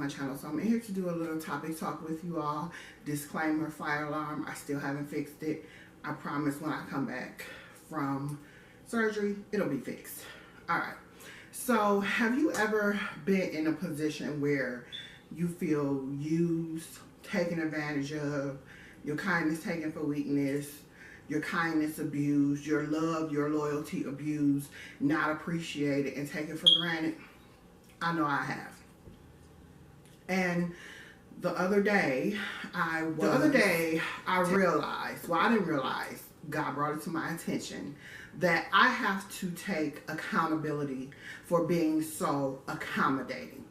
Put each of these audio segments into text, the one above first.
my channel. So I'm here to do a little topic talk with you all. Disclaimer, fire alarm, I still haven't fixed it. I promise when I come back from surgery, it'll be fixed. Alright, so have you ever been in a position where you feel used, taken advantage of, your kindness taken for weakness, your kindness abused, your love, your loyalty abused, not appreciated and taken for granted? I know I have. And the other day I realized, well, I didn't realize, God brought it to my attention, that I have to take accountability for being so accommodating,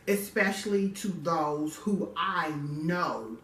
especially to those who I know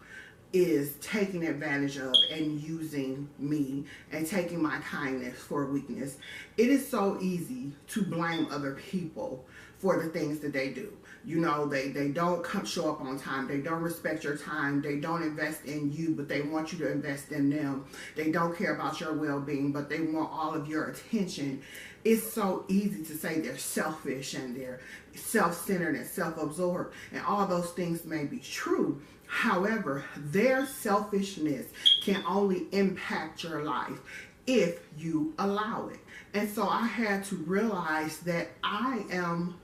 is taking advantage of and using me and taking my kindness for weakness. It is so easy to blame other people for the things that they do. You know, they don't show up on time. They don't respect your time. They don't invest in you, but they want you to invest in them. They don't care about your well-being, but they want all of your attention. It's so easy to say they're selfish and they're self-centered and self-absorbed, and all those things may be true. However, their selfishness can only impact your life if you allow it. And so I had to realize that I am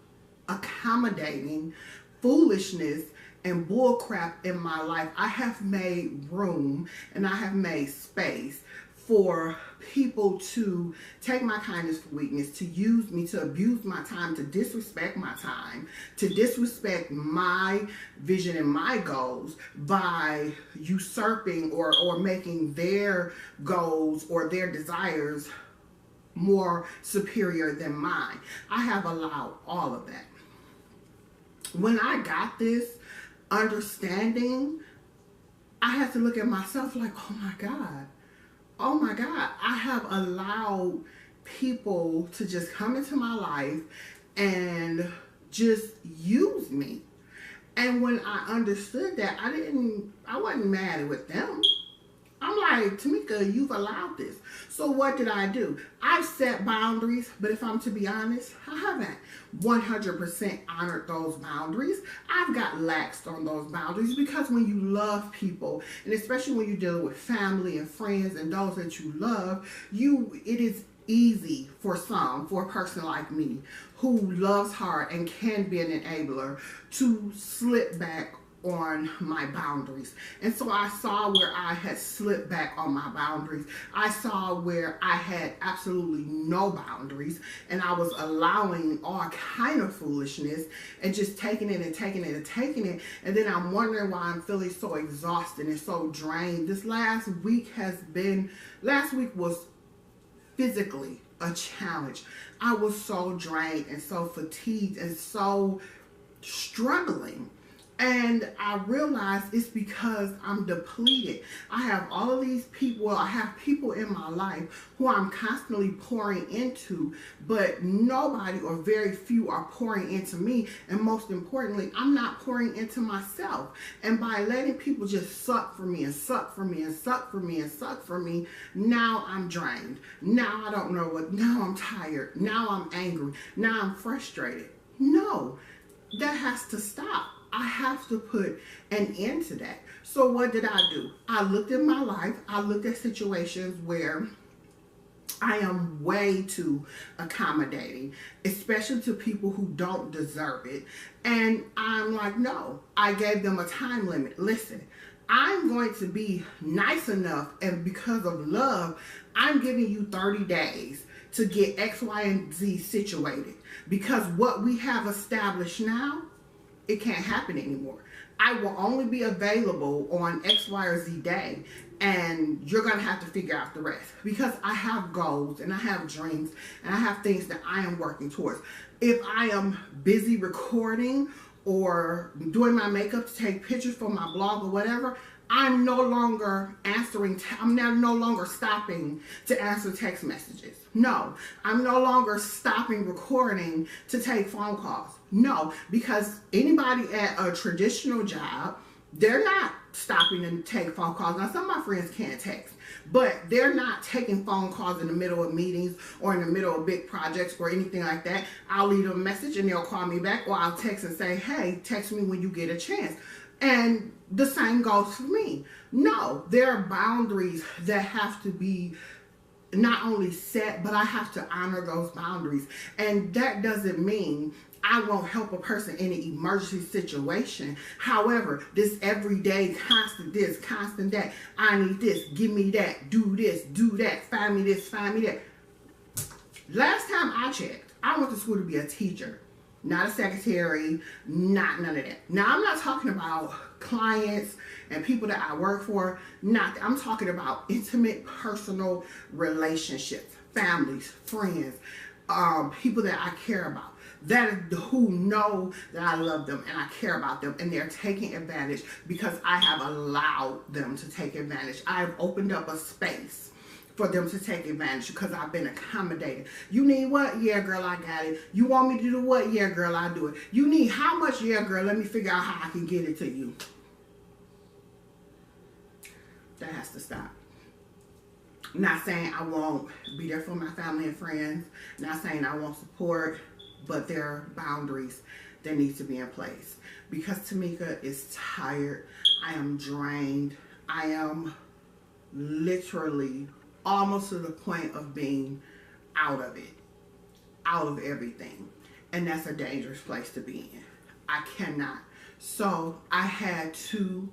accommodating foolishness and bullcrap in my life. I have made room and I have made space for people to take my kindness for weakness, to use me, to abuse my time, to disrespect my time, to disrespect my vision and my goals by usurping or making their goals or their desires more superior than mine. I have allowed all of that. When I got this understanding, I had to look at myself like, oh my God, I have allowed people to just come into my life and just use me. And when I understood that, I wasn't mad with them. I'm like, Tamika, you've allowed this. So what did I do? I've set boundaries, but if I'm to be honest, I haven't 100% honored those boundaries. I've got laxed on those boundaries because when you love people, and especially when you're dealing with family and friends and those that you love, it is easy for a person like me who loves hard and can be an enabler, to slip back on my boundaries. And so I saw where I had slipped back on my boundaries. I saw where I had absolutely no boundaries and I was allowing all kind of foolishness and just taking it and taking it and taking it. And then I'm wondering why I'm feeling so exhausted and so drained. This last week was physically a challenge. I was so drained and so fatigued and so struggling. And I realized it's because I'm depleted. I have all of these people, I have people in my life who I'm constantly pouring into, but nobody or very few are pouring into me. And most importantly, I'm not pouring into myself. And by letting people just suck for me and suck for me and suck for me and suck for me, now I'm drained. Now I don't know now I'm tired. Now I'm angry. Now I'm frustrated. No, that has to stop. I have to put an end to that. So what did I do? I looked at my life. I looked at situations where I am way too accommodating, especially to people who don't deserve it. And I'm like, no, I gave them a time limit. Listen, I'm going to be nice enough, and because of love, I'm giving you 30 days to get X, Y, and Z situated. Because what we have established now, it can't happen anymore. I will only be available on X, Y, or Z day, and you're going to have to figure out the rest. Because I have goals, and I have dreams, and I have things that I am working towards. If I am busy recording or doing my makeup to take pictures for my blog or whatever, I'm no longer I'm now no longer stopping to answer text messages. No, I'm no longer stopping recording to take phone calls. No, because anybody at a traditional job, they're not stopping to take phone calls. Now, some of my friends can't text, but they're not taking phone calls in the middle of meetings or in the middle of big projects or anything like that. I'll leave them a message and they'll call me back, or I'll text and say, hey, text me when you get a chance. And the same goes for me. No, there are boundaries that have to be not only set, but I have to honor those boundaries. And that doesn't mean I won't help a person in an emergency situation. However, this everyday, constant this, constant that, I need this, give me that, do this, do that, find me this, find me that. Last time I checked, I went to school to be a teacher, not a secretary, not none of that. Now, I'm not talking about clients and people that I work for. I'm talking about intimate, personal relationships, families, friends, people that I care about, that who know that I love them and I care about them, and they're taking advantage because I have allowed them to take advantage. I've opened up a space for them to take advantage because I've been accommodating. You need what? Yeah, girl, I got it. You want me to do what? Yeah, girl, I do it. You need how much? Yeah, girl, let me figure out how I can get it to you. That has to stop. Not saying I won't be there for my family and friends. Not saying I won't support, but there are boundaries that need to be in place. Because Tamika is tired. I am drained. I am literally almost to the point of being out of it, out of everything. And that's a dangerous place to be in. I cannot. So I had to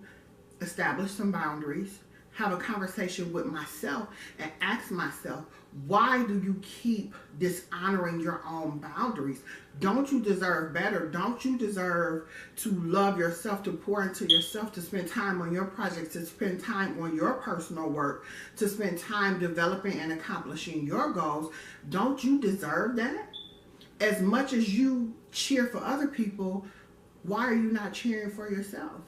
establish some boundaries, have a conversation with myself, and ask myself, why do you keep dishonoring your own boundaries? Don't you deserve better? Don't you deserve to love yourself, to pour into yourself, to spend time on your projects, to spend time on your personal work, to spend time developing and accomplishing your goals? Don't you deserve that? As much as you cheer for other people, why are you not cheering for yourself?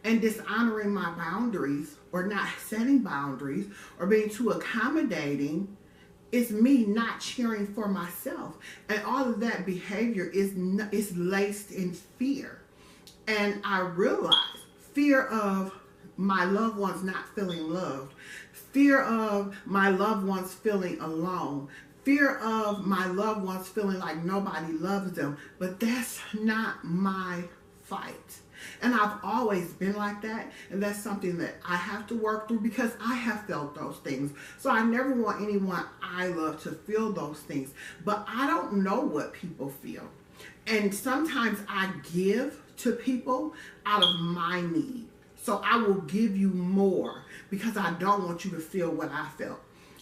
And dishonoring my boundaries, or not setting boundaries, or being too accommodating, is me not cheering for myself. And all of that behavior is laced in fear. And I realize fear of my loved ones not feeling loved, fear of my loved ones feeling alone, fear of my loved ones feeling like nobody loves them. But that's not my fight. And I've always been like that, and that's something that I have to work through because I have felt those things. So I never want anyone I love to feel those things, but I don't know what people feel. And sometimes I give to people out of my need. So I will give you more because I don't want you to feel what I felt.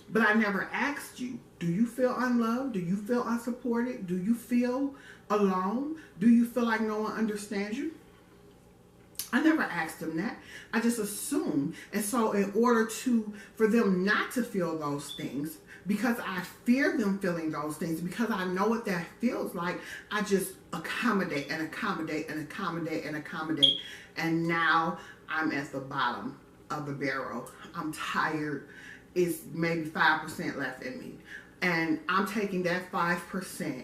But I never asked you, do you feel unloved? Do you feel unsupported? Do you feel alone? Do you feel like no one understands you? I never asked them that. I just assumed. And so in order for them not to feel those things, because I fear them feeling those things, because I know what that feels like, I just accommodate and accommodate and accommodate and accommodate. And now I'm at the bottom of the barrel. I'm tired. It's maybe 5% left in me. And I'm taking that 5%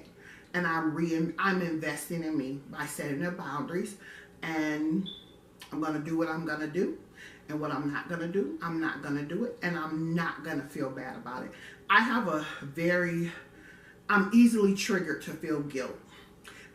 and I'm investing in me by setting the boundaries. And I'm going to do what I'm going to do, and what I'm not going to do, I'm not going to do it, and I'm not going to feel bad about it. I'm easily triggered to feel guilt,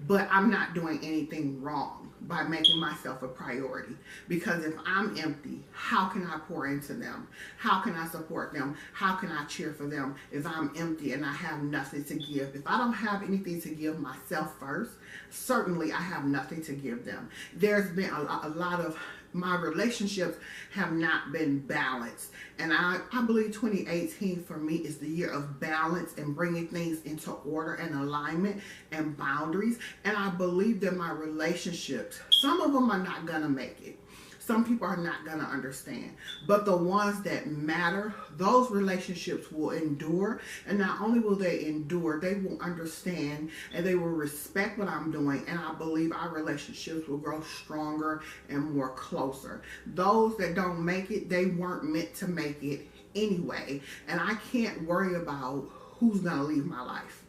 but I'm not doing anything wrong by making myself a priority, because if I'm empty, how can I pour into them? How can I support them? How can I cheer for them if I'm empty and I have nothing to give? If I don't have anything to give myself first, certainly I have nothing to give them. There's been a lot of my relationships have not been balanced, and I believe 2018 for me is the year of balance and bringing things into order and alignment and boundaries. And I believe that my relationships, some of them are not gonna make it. Some people are not going to understand. But the ones that matter, those relationships will endure. And not only will they endure, they will understand and they will respect what I'm doing. And I believe our relationships will grow stronger and more closer. Those that don't make it, they weren't meant to make it anyway. And I can't worry about who's going to leave my life.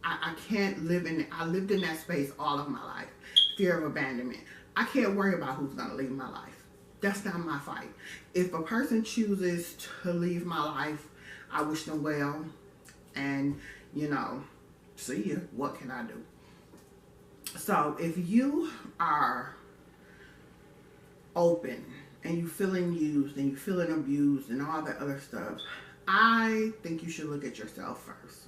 I can't live in, I lived in that space all of my life. Fear of abandonment. I can't worry about who's going to leave my life. That's not my fight. If a person chooses to leave my life, I wish them well. And, you know, see ya. What can I do? So if you are open and you feeling used and you feeling abused and all that other stuff, I think you should look at yourself first.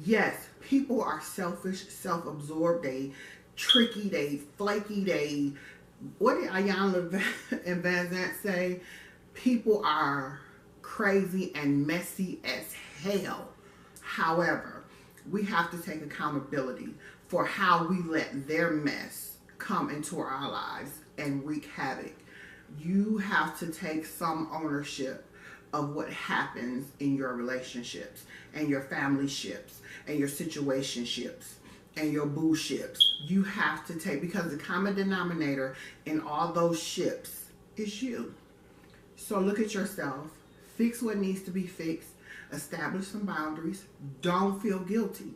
Yes, people are selfish, self-absorbed, they tricky, they flaky, they, what did Ayanna and Van Zant say? People are crazy and messy as hell. However, we have to take accountability for how we let their mess come into our lives and wreak havoc. You have to take some ownership of what happens in your relationships and your family ships and your situationships and your boo ships. You have to take, because the common denominator in all those ships is you. So look at yourself, fix what needs to be fixed, establish some boundaries. Don't feel guilty.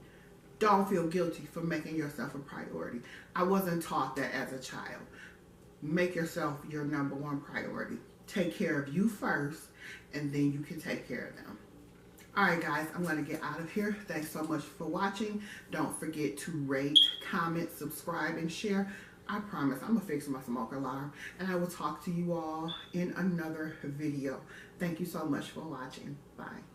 Don't feel guilty for making yourself a priority. I wasn't taught that as a child. Make yourself your number one priority. Take care of you first, and then you can take care of them. All right, guys, I'm going to get out of here. Thanks so much for watching. Don't forget to rate, comment, subscribe, and share. I promise I'm going to fix my smoke alarm, and I will talk to you all in another video. Thank you so much for watching. Bye.